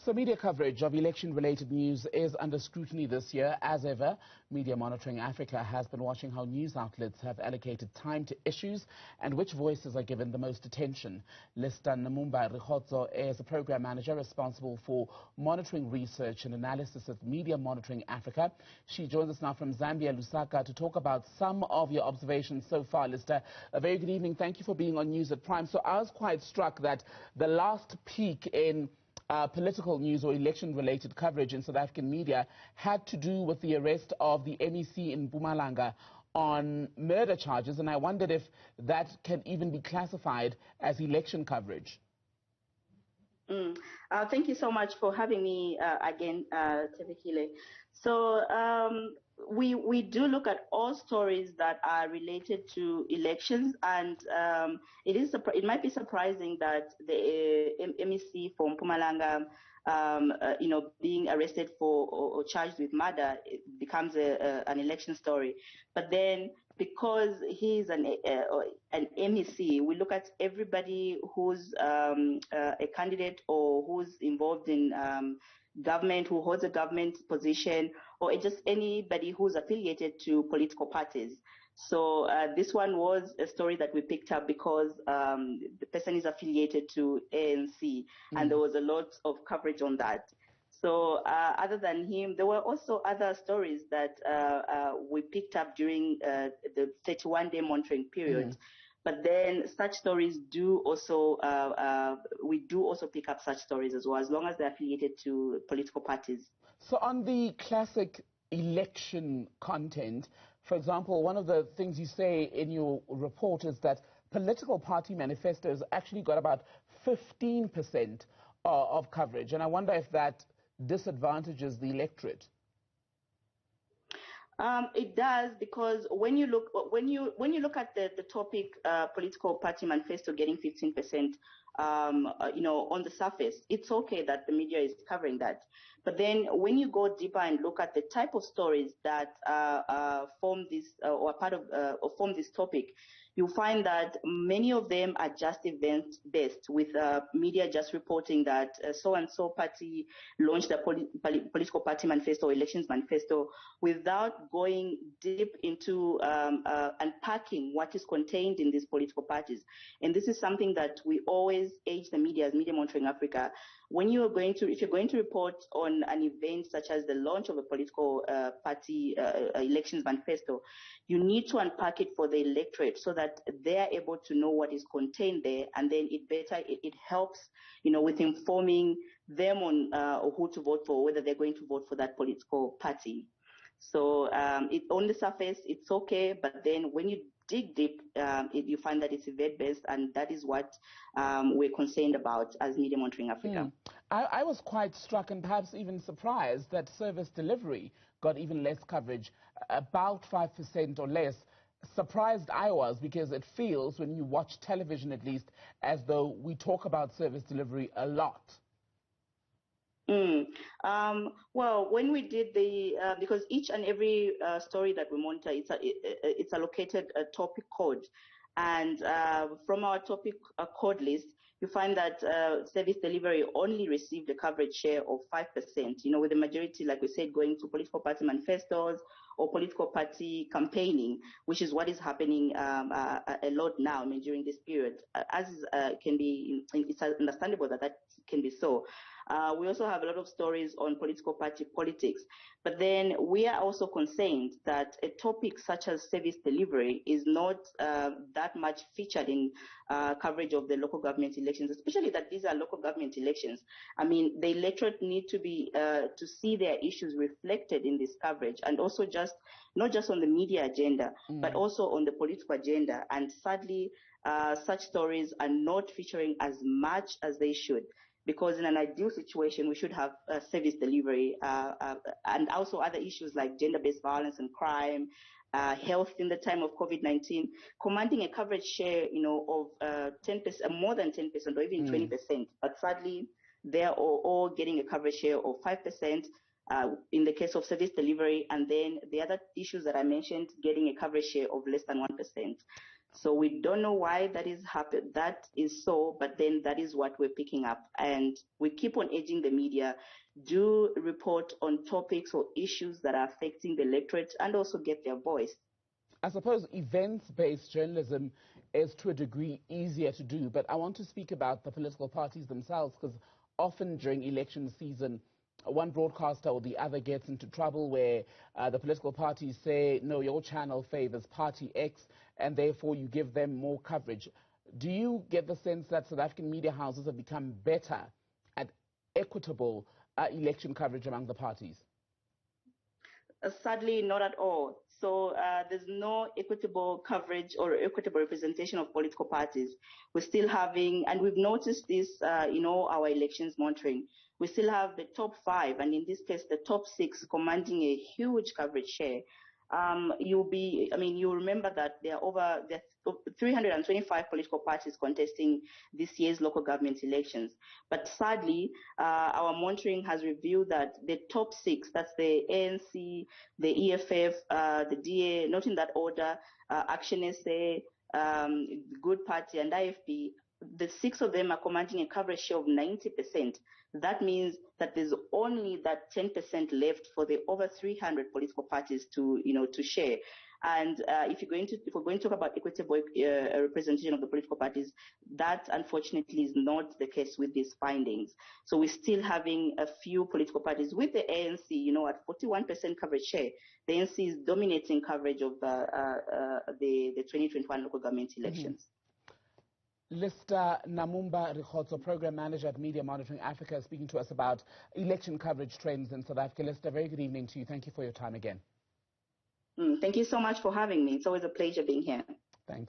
So media coverage of election-related news is under scrutiny this year. As ever, Media Monitoring Africa has been watching how news outlets have allocated time to issues and which voices are given the most attention. Lister Namumba-Rikhotso is a program manager responsible for monitoring research and analysis at Media Monitoring Africa. She joins us now from Zambia, Lusaka, to talk about some of your observations so far. Lister, a very good evening. Thank you for being on News at Prime. So I was quite struck that the last peak in political news or election-related coverage in South African media had to do with the arrest of the MEC in Mpumalanga on murder charges, and I wondered if that can even be classified as election coverage. Thank you so much for having me again, Tebekile. So we do look at all stories that are related to elections, and it might be surprising that the MEC from Mpumalanga, being arrested for or charged with murder, it becomes an election story. But then, because he's an MEC, we look at everybody who's a candidate or who's involved in government, who holds a government position, or just anybody who's affiliated to political parties. So this one was a story that we picked up because the person is affiliated to ANC, and there was a lot of coverage on that. So other than him, there were also other stories that we picked up during the 31-day monitoring period. But then such stories do also, we do also pick up such stories as well, as long as they're affiliated to political parties. So on the classic election content, for example, one of the things you say in your report is that political party manifestos actually got about 15% of coverage. And I wonder if that disadvantages the electorate. It does, because when you look at the topic political party manifesto getting 15%, on the surface, it's okay that the media is covering that. But then when you go deeper and look at the type of stories that form this or part of or form this topic, you find that many of them are just event-based, with media just reporting that so-and-so party launched a political party manifesto or elections manifesto without going deep into unpacking what is contained in these political parties. And this is something that we always urge the media, as Media Monitoring Africa, when if you're going to report on an event such as the launch of a political party elections manifesto, you need to unpack it for the electorate so that they are able to know what is contained there, and then it helps, with informing them on who to vote for, whether they're going to vote for that political party. So on the surface, it's okay, but then when you dig deep, you find that it's event-based, and that is what we're concerned about as Media Monitoring Africa. I was quite struck and perhaps even surprised that service delivery got even less coverage, about 5% or less. Surprised I was, because it feels, when you watch television at least, as though we talk about service delivery a lot. Well, when we did because each and every story that we monitor, it's allocated a topic code. And from our topic code list, you find that service delivery only received a coverage share of 5%, with the majority, like we said, going to political party manifestos or political party campaigning, which is what is happening a lot now, during this period. As can be, it's understandable that can be so. We also have a lot of stories on political party politics. But then we are also concerned that a topic such as service delivery is not that much featured in coverage of the local government elections, especially that these are local government elections. The electorate need to be to see their issues reflected in this coverage, and also not just on the media agenda, but also on the political agenda. And sadly, such stories are not featuring as much as they should. Because in an ideal situation, we should have service delivery and also other issues like gender-based violence and crime, health in the time of COVID-19, commanding a coverage share, of 10%, more than 10%, or even 20%. But sadly, they are all getting a coverage share of 5%. In the case of service delivery, and then the other issues that I mentioned, getting a coverage share of less than 1%. So we don't know why that is so, but then that is what we're picking up. And we keep on urging the media, do report on topics or issues that are affecting the electorate and also get their voice. I suppose events-based journalism is to a degree easier to do, but I want to speak about the political parties themselves, because often during election season, one broadcaster or the other gets into trouble where the political parties say, no, your channel favors party X, and therefore you give them more coverage. Do you get the sense that South African media houses have become better at equitable election coverage among the parties? Sadly, not at all. So there's no equitable coverage or equitable representation of political parties. We're still having, and we've noticed this in all our elections monitoring, we still have the top 5, and in this case, the top 6 commanding a huge coverage share. You'll remember that there are 325 political parties contesting this year's local government elections. But sadly, our monitoring has revealed that the top 6, that's the ANC, the EFF, the DA, not in that order, Action SA, Good Party, and IFP, the 6 of them are commanding a coverage share of 90%. That means that there's only that 10% left for the over 300 political parties to share. And if we're going to talk about equitable representation of the political parties, that unfortunately is not the case with these findings. So we're still having a few political parties with the ANC, at 41% coverage share. The ANC is dominating coverage of the 2021 local government elections. Lister Namumba-Rikhotso, Program Manager at Media Monitoring Africa, speaking to us about election coverage trends in South Africa. Lister, very good evening to you. Thank you for your time again. Thank you so much for having me. It's always a pleasure being here.